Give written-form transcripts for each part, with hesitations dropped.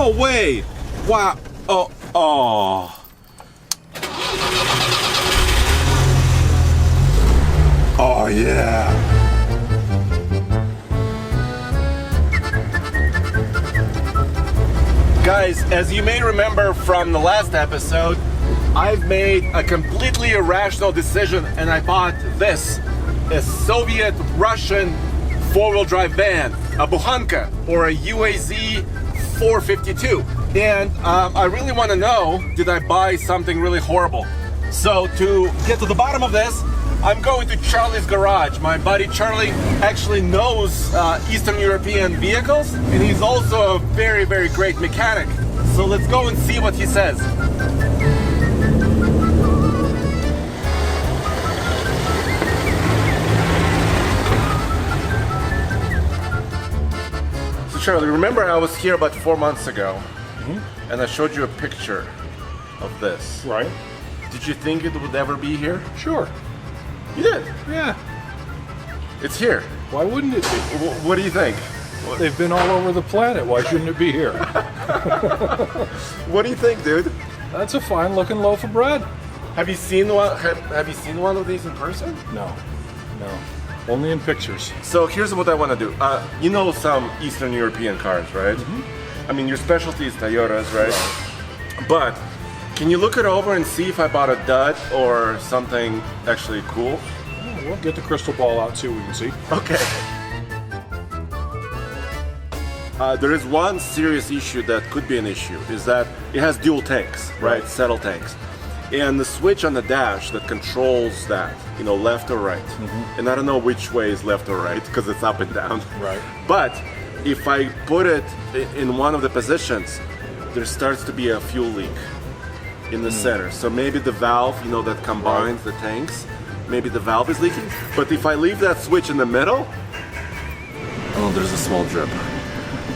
No way! Wow. Oh. Oh yeah. Guys, as you may remember from the last episode, I've made a completely irrational decision and I bought this, a Soviet-Russian four-wheel drive van, a Buhanka or a UAZ 452. And I really want to know, did I buy something really horrible? So to get to the bottom of this, I'm going to Charlie's garage. My buddy Charlie actually knows Eastern European vehicles, and he's also a very, very great mechanic. So let's go and see what he says. So Charlie, remember I was here about 4 months ago, and I showed you a picture of this. Right. Did you think it would ever be here? Sure. You did? Yeah. It's here. Why wouldn't it be? What do you think? They've been all over the planet. Why shouldn't it be here? What do you think, dude? That's a fine-looking loaf of bread. Have you seen one? Have you seen one of these in person? No. Only in pictures. So here's what I want to do. You know some Eastern European cars, right? I mean, your specialty is Toyotas, right? But can you look it over and see if I bought a dud or something actually cool? Oh, we'll get the crystal ball out and see what we can see. Okay. There is one serious issue that could be an issue, is that it has dual tanks, right? Settle tanks. And the switch on the dash that controls that, left or right. And I don't know which way is left or right because it's up and down. Right. But if I put it in one of the positions, there starts to be a fuel leak in the center. So maybe the valve, that combines the tanks, maybe the valve is leaking. But if I leave that switch in the middle, oh, there's a small drip.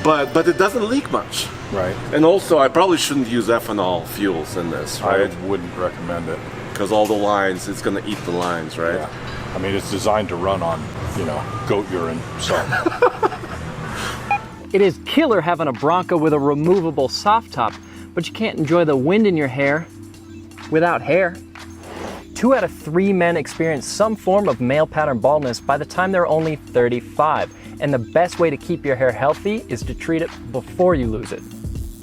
But it doesn't leak much. Right. And also, I probably shouldn't use ethanol fuels in this, right? I wouldn't recommend it. Because all the lines, it's going to eat the lines, right? Yeah. I mean, it's designed to run on, goat urine, so. It is killer having a Bronco with a removable soft top, but you can't enjoy the wind in your hair without hair. 2 out of 3 men experience some form of male pattern baldness by the time they're only 35. And the best way to keep your hair healthy is to treat it before you lose it.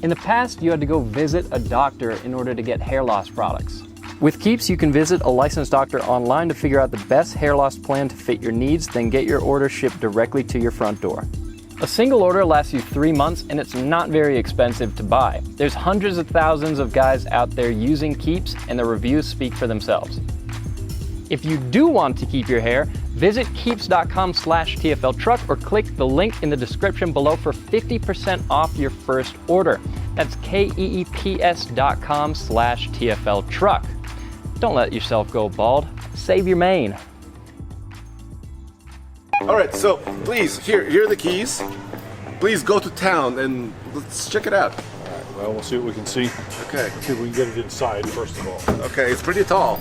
In the past, you had to go visit a doctor in order to get hair loss products. With Keeps, you can visit a licensed doctor online to figure out the best hair loss plan to fit your needs, then get your order shipped directly to your front door. A single order lasts you 3 months, and it's not very expensive to buy. There's hundreds of thousands of guys out there using Keeps, and the reviews speak for themselves. If you do want to keep your hair, visit keeps.com/TFL truck or click the link in the description below for 50% off your first order. That's keeps.com/TFL truck. Don't let yourself go bald. Save your mane. All right, so please, here are the keys. Please go to town and let's check it out. All right, well, we'll see what we can see. Okay. See if we can get it inside, first of all. Okay, it's pretty tall.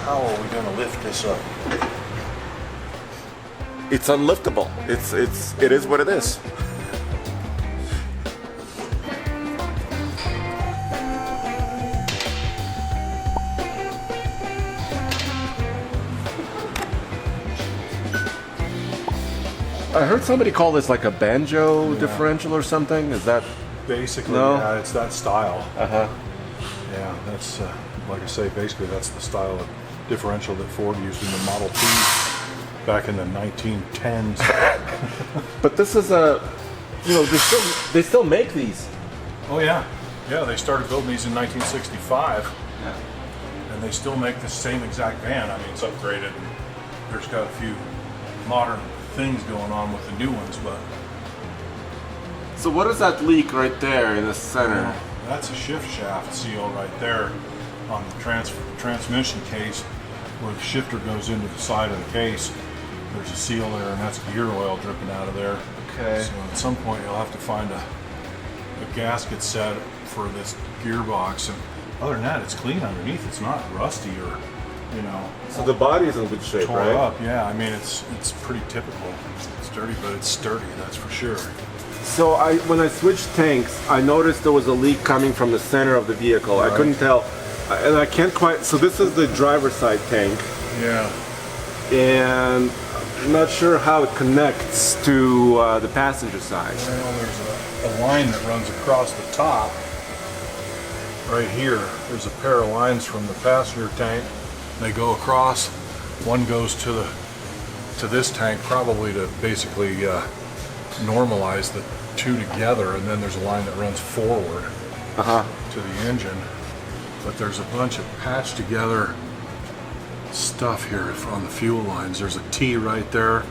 How are we going to lift this up? It's unliftable. It is what it is. I heard somebody call this like a banjo differential or something. Is that basically? No? Yeah, it's that style. Uh-huh. Yeah, that's like I say. Basically, that's the style of differential that Ford used in the Model T back in the 1910s. But this is a, they still make these. Oh yeah, they started building these in 1965, and they still make the same exact van. I mean, it's upgraded, and there's got a few modern things going on with the new ones, but. So what is that leak right there in the center? That's a shift shaft seal right there on the transmission case, where the shifter goes into the side of the case. There's a seal there, and that's gear oil dripping out of there. Okay. So at some point you'll have to find a gasket set for this gearbox, and other than that, it's clean underneath. It's not rusty or, So the body is in good shape, tore right? up. Yeah, I mean, it's pretty typical. It's dirty, but it's sturdy, that's for sure. So when I switched tanks, I noticed there was a leak coming from the center of the vehicle. I couldn't tell, and I can't quite. So this is the driver's side tank. Yeah. And I'm not sure how it connects to the passenger side. Well, there's a line that runs across the top. Right here, there's a pair of lines from the passenger tank. They go across. One goes to this tank, probably to basically normalize the two together, and then there's a line that runs forward to the engine. But there's a bunch of patched together stuff here on the fuel lines. There's a T right there,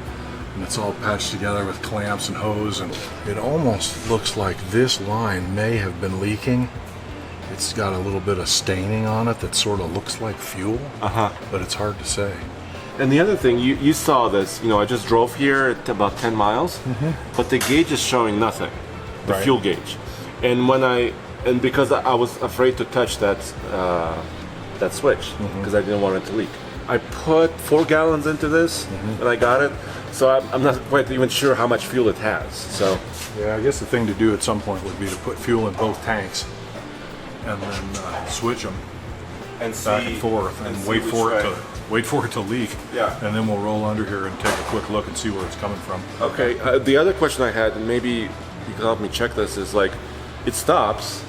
and it's all patched together with clamps and hose, and it almost looks like this line may have been leaking. It's got a little bit of staining on it that sort of looks like fuel, but it's hard to say. And the other thing, you saw this, I just drove here at about 10 miles, but the gauge is showing nothing, the fuel gauge. And because I was afraid to touch that switch, because I didn't want it to leak. I put 4 gallons into this, and I got it, so I'm not quite even sure how much fuel it has. So yeah, I guess the thing to do at some point would be to put fuel in both tanks, and then switch them and back and forth, and wait for it to leak. Yeah. And then we'll roll under here and take a quick look and see where it's coming from. Okay. The other question I had, and maybe you can help me check this, is like, it stops,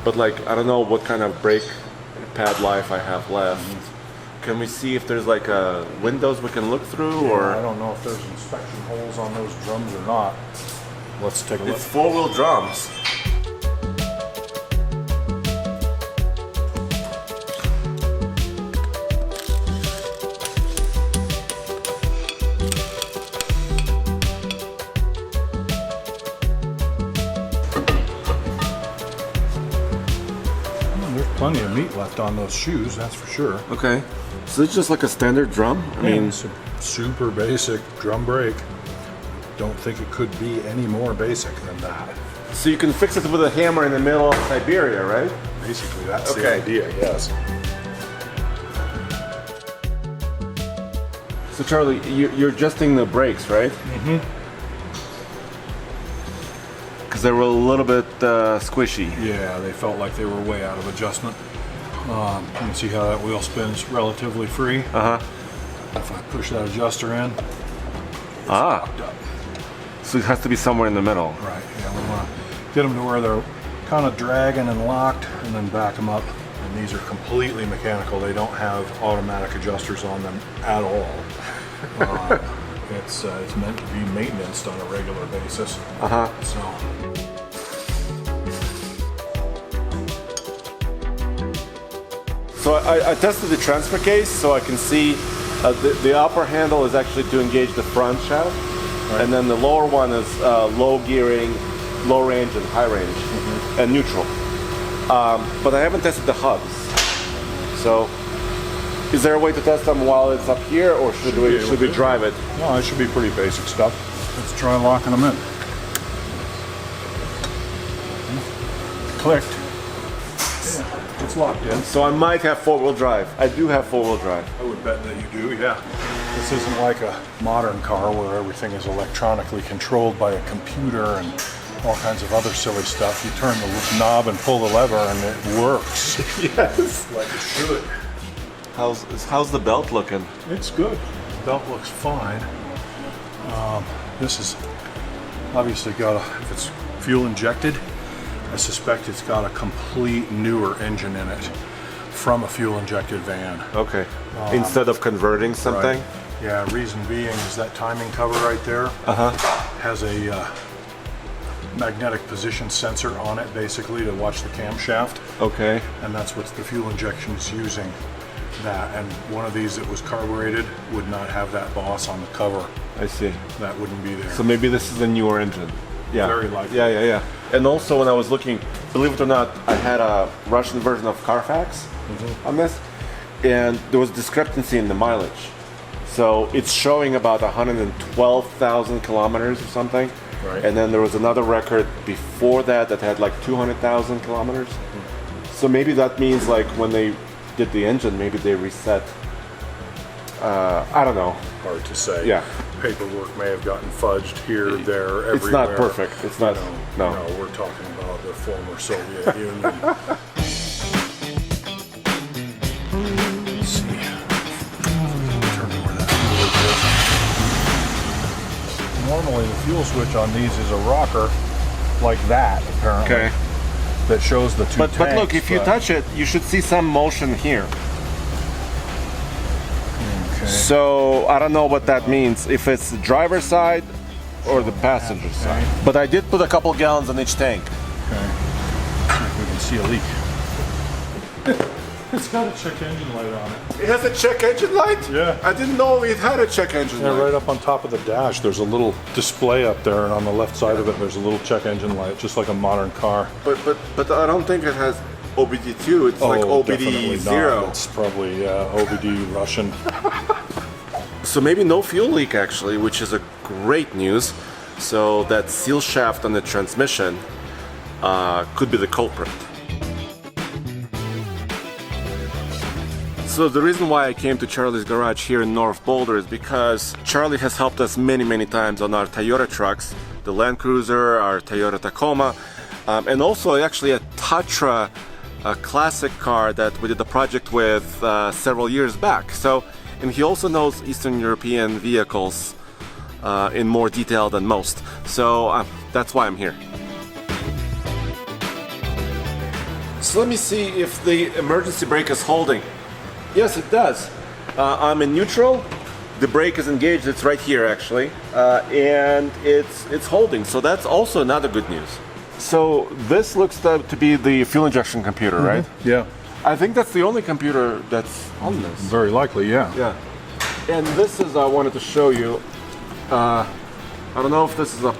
but like I don't know what kind of brake pad life I have left. Can we see if there's like windows we can look through, or I don't know if there's inspection holes on those drums or not. Let's take a look. it's 4-wheel drums. Plenty of meat left on those shoes, that's for sure. Okay. So it's just like a standard drum? I mean, it's a super basic drum brake. Don't think it could be any more basic than that. so you can fix it with a hammer in the middle of Siberia, right? Basically, that's the Okay. idea, yes. So Charlie, you're adjusting the brakes, right? Because they were a little bit squishy. Yeah, they felt like they were way out of adjustment. You can see how that wheel spins relatively free. If I push that adjuster in, it's locked up. So it has to be somewhere in the middle. Right, yeah, we want to get them to where they're kind of dragging and locked, and then back them up. And these are completely mechanical. They don't have automatic adjusters on them at all. It's meant to be maintenanced on a regular basis. So I tested the transfer case, so I can see the upper handle is actually to engage the front shaft, and then the lower one is low gearing, low range and high range, and neutral. But I haven't tested the hubs. So is there a way to test them while it's up here, or should we drive it? No, it should be pretty basic stuff. Let's try locking them in. Clicked. Yeah, it's locked in. So I might have 4-wheel drive. I do have 4-wheel drive. I would bet that you do, yeah. This isn't like a modern car where everything is electronically controlled by a computer and all kinds of other silly stuff. You turn the knob and pull the lever and it works. Yes. Like it should. How's the belt looking? It's good. The belt looks fine. This is obviously got if it's fuel injected, I suspect it's got a complete newer engine in it from a fuel injected van. Okay. Instead of converting something? Right. Yeah, reason being is that timing cover right there has a magnetic position sensor on it, basically, to watch the camshaft. Okay. And that's what the fuel injection is using. That, and one of these that was carbureted would not have that boss on the cover. I see. That wouldn't be there. So maybe this is a newer engine. Yeah. Very likely. Yeah. And also when I was looking, believe it or not, I had a Russian version of Carfax on this, and there was discrepancy in the mileage. So it's showing about 112,000 kilometers or something. Right. And then there was another record before that had like 200,000 kilometers. So maybe that means like when they did the engine, maybe they reset. I don't know. Hard to say. Yeah. Paperwork may have gotten fudged here, there, everywhere. It's not perfect. It's not. No. We're talking about the former Soviet Union. Let's see. Determine where that fuel is. Normally, the fuel switch on these is a rocker, like that, apparently. Okay. That shows the two tanks. But look, if you touch it, you should see some motion here. Okay. So I don't know what that means. If it's the driver's side or the passenger side. But I did put a couple gallons in each tank. Okay. See if we can see a leak. It's got a check engine light on it. It has a check engine light? Yeah. I didn't know it had a check engine light. Yeah, right up on top of the dash, there's a little display up there, and on the left side of it, there's a little check engine light, just like a modern car. But I don't think it has OBD2. It's like definitely OBD0. not. It's probably OBD Russian. So maybe no fuel leak actually, which is a great news. So that seal shaft on the transmission could be the culprit. So the reason why I came to Charlie's garage here in North Boulder is because Charlie has helped us many times on our Toyota trucks, the Land Cruiser, our Toyota Tacoma, and also actually a Tatra, a classic car that we did the project with several years back. So, and he also knows Eastern European vehicles in more detail than most. So that's why I'm here. So let me see if the emergency brake is holding. Yes, it does. I'm in neutral. The brake is engaged. It's right here, actually, and it's holding. So that's also another good news. So this looks to be the fuel injection computer, right? Yeah. I think that's the only computer that's on this. Very likely, yeah. Yeah. And this is I wanted to show you. I don't know if this is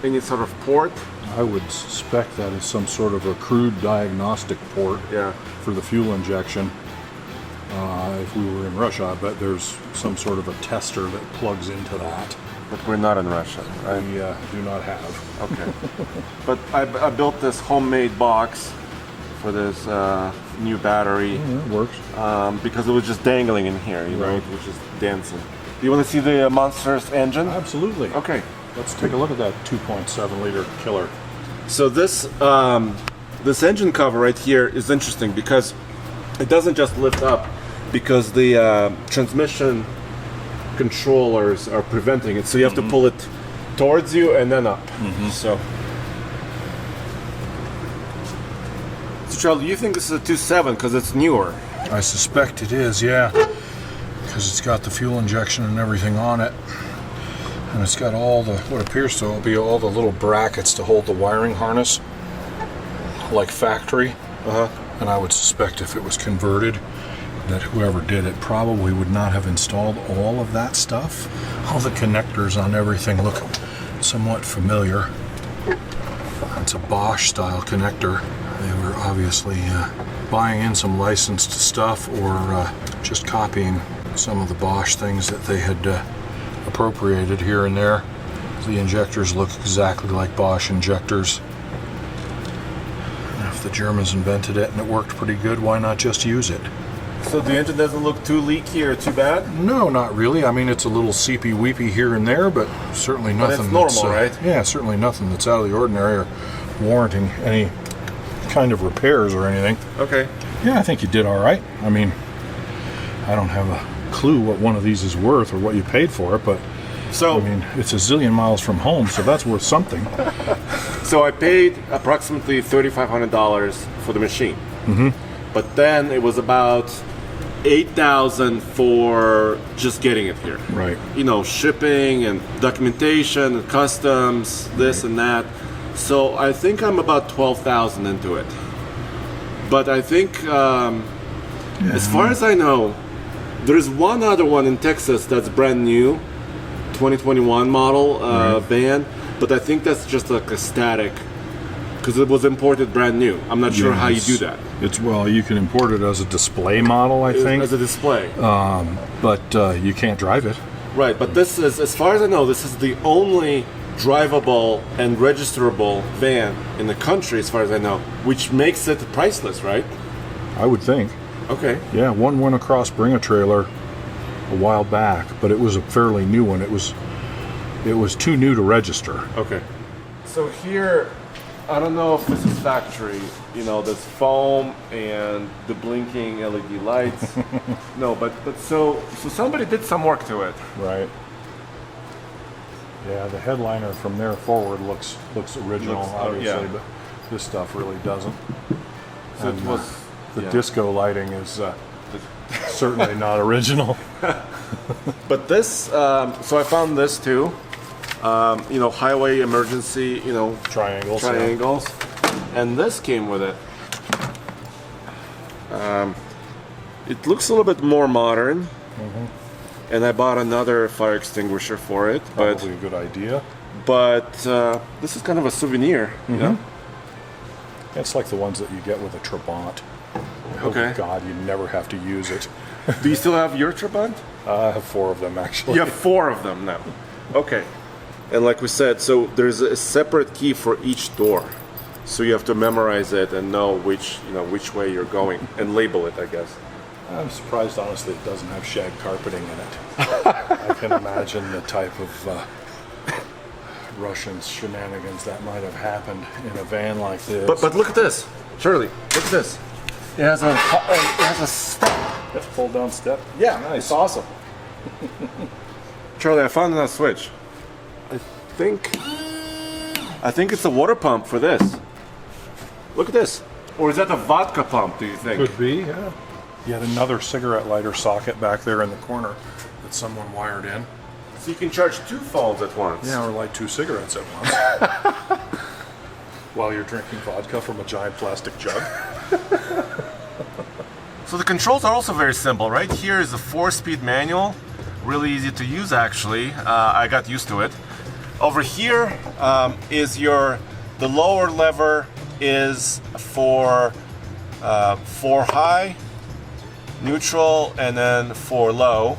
any sort of port. I would suspect that is some sort of a crude diagnostic port for the fuel injection. If we were in Russia, I bet there's some sort of a tester that plugs into that. But we're not in Russia, right? We do not have. Okay. But I built this homemade box for this new battery. Yeah, it works. Because it was just dangling in here, you know, it was just dancing. Do you want to see the Monster's engine? Absolutely. Okay. Let's take a look at that 2.7 liter killer. So this this engine cover right here is interesting because it doesn't just lift up, because the transmission controllers are preventing it. So you have to pull it towards you and then up. So Charlie, do you think this is a 2.7 because it's newer? I suspect it is, yeah. Because it's got the fuel injection and everything on it. And it's got all the, what appears to be all the little brackets to hold the wiring harness, like factory. And I would suspect if it was converted, that whoever did it probably would not have installed all of that stuff. All the connectors on everything look somewhat familiar. It's a Bosch style connector. They were obviously buying in some licensed stuff or just copying some of the Bosch things that they had appropriated here and there. The injectors look exactly like Bosch injectors. If the Germans invented it and it worked pretty good, why not just use it? So the engine doesn't look too leaky or too bad? No, not really. I mean, it's a little seepy-weepy here and there, but certainly nothing But it's normal, right? Yeah, certainly nothing that's out of the ordinary or warranting any kind of repairs or anything. Okay. Yeah, I think you did all right. I mean, I don't have a clue what one of these is worth or what you paid for it, but So I mean, it's a zillion miles from home, so that's worth something. So I paid approximately $3,500 for the machine. But then it was about $8,000 for just getting it here. Right. You know, shipping and documentation and customs, this and that. So I think I'm about $12,000 into it. But I think, as far as I know, there's one other one in Texas that's brand new, 2021 model van. But I think that's just like a static, because it was imported brand new. I'm not sure how you do that. It's, well, you can import it as a display model, I think. As a display. But you can't drive it. Right, but this is, as far as I know, this is the only drivable and registerable van in the country, as far as I know, which makes it priceless, right? I would think. Okay. Yeah, one went across Bring a Trailer a while back, but it was a fairly new one. It was too new to register. Okay. So here, I don't know if this is factory, this foam and the blinking LED lights. No, but so somebody did some work to it. Right. Yeah, the headliner from there forward looks original, obviously, yeah. but this stuff really doesn't. So And, it was the disco lighting is certainly not original. But this, so I found this too. Highway emergency, Triangles. triangles, and this came with it. It looks a little bit more modern, and I bought another fire extinguisher for it. Probably a good idea. But this is kind of a souvenir, you know. It's like the ones that you get with a Trabant. Okay. Oh God, you never have to use it. Do you still have your Trabant? I have 4 of them actually. You have 4 of them now. Okay. And like we said, so there's a separate key for each door. So you have to memorize it and know which way you're going and label it, I guess. I'm surprised, honestly, it doesn't have shag carpeting in it. I can imagine the type of Russian shenanigans that might have happened in a van like this. But look at this, Shirley. Look at this. It has a step. That's pull down step. Yeah, Nice. it's awesome. Charlie, I found another switch. I think it's a water pump for this. Look at this. Or is that a vodka pump, do you think? Could be, yeah. Yet another cigarette lighter socket back there in the corner that someone wired in. So you can charge 2 phones at once. Yeah, or light 2 cigarettes at once. While you're drinking vodka from a giant plastic jug. So the controls are also very simple. Right here is a 4-speed manual. Really easy to use, actually. I got used to it. Over here is the lower lever is for high, neutral, and then for low.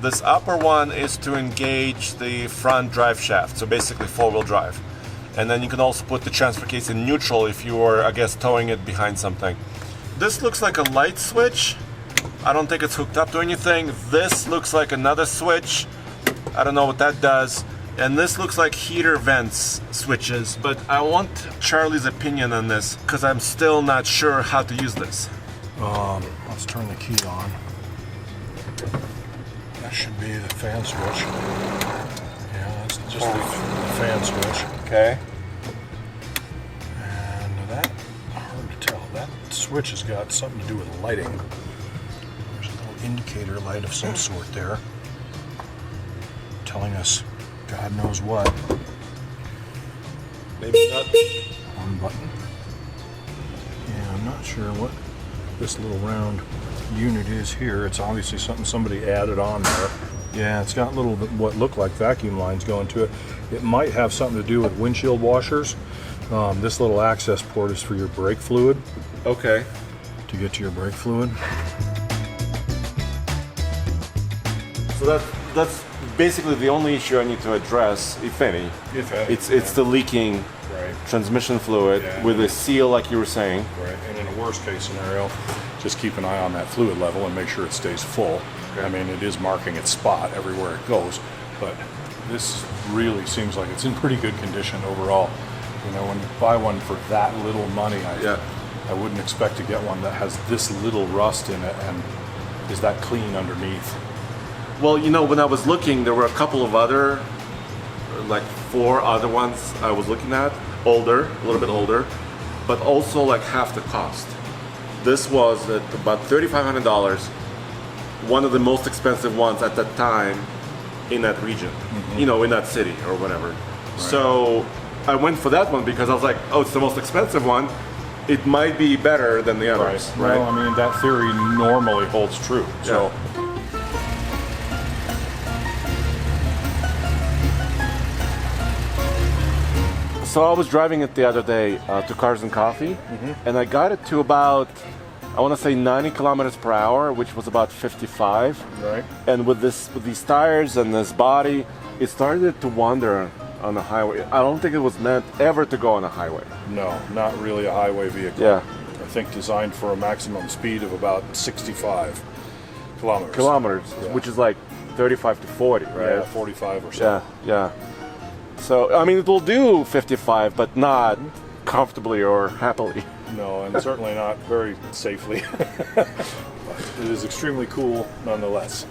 This upper one is to engage the front drive shaft, so basically 4-wheel drive. And then you can also put the transfer case in neutral if you were, I guess, towing it behind something. This looks like a light switch. I don't think it's hooked up to anything. This looks like another switch. I don't know what that does. And this looks like heater vents switches, but I want Charlie's opinion on this because I'm still not sure how to use this. Let's turn the key on. That should be the fan switch. Yeah, that's just the fan switch. Okay. And that, hard to tell. That switch has got something to do with lighting. There's a little indicator light of some sort there, telling us God knows what. Maybe not. One button. Yeah, I'm not sure what this little round unit is here. It's obviously something somebody added on there. Yeah, it's got little what look like vacuum lines going to it. It might have something to do with windshield washers. This little access port is for your brake fluid. Okay. To get to your brake fluid. So that's basically the only issue I need to address, if any. If any, It's the leaking Right. transmission fluid with a seal, like you were saying. Right, and in a worst case scenario, just keep an eye on that fluid level and make sure it stays full. I mean, it is marking its spot everywhere it goes, but this really seems like it's in pretty good condition overall. You know, when you buy one for that little money, I wouldn't expect to get one that has this little rust in it and is that clean underneath. Well, when I was looking, there were a couple of other, like 4 other ones I was looking at, a little bit older, but also like half the cost. This was at about $3,500, one of the most expensive ones at that time in that region, in that city or whatever. Right. So I went for that one because I was like, oh, it's the most expensive one. It might be better than the others, right? Well, I mean, that theory normally holds true. So. So I was driving it the other day to Cars and Coffee, and I got it to about, I want to say 90 kilometers per hour, which was about 55. Right. And with these tires and this body, it started to wander on the highway. I don't think it was meant ever to go on a highway. No, not really a highway vehicle. Yeah. I think designed for a maximum speed of about 65 kilometers. Kilometers, which is like 35 to 40, right? Yeah, 45 or so. Yeah. So, I mean, it will do 55, but not comfortably or happily. No, and certainly not very safely. But it is extremely cool nonetheless.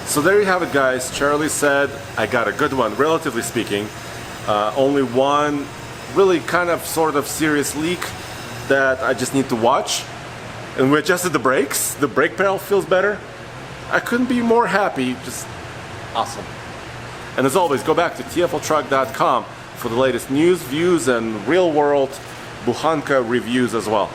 So there you have it, guys. Charlie said I got a good one, relatively speaking. Only one really kind of sort of serious leak that I just need to watch. And we adjusted the brakes. The brake pedal feels better. I couldn't be more happy. Just awesome. And as always, go back to tfltruck.com for the latest news, views, and real-world Buhanka reviews as well.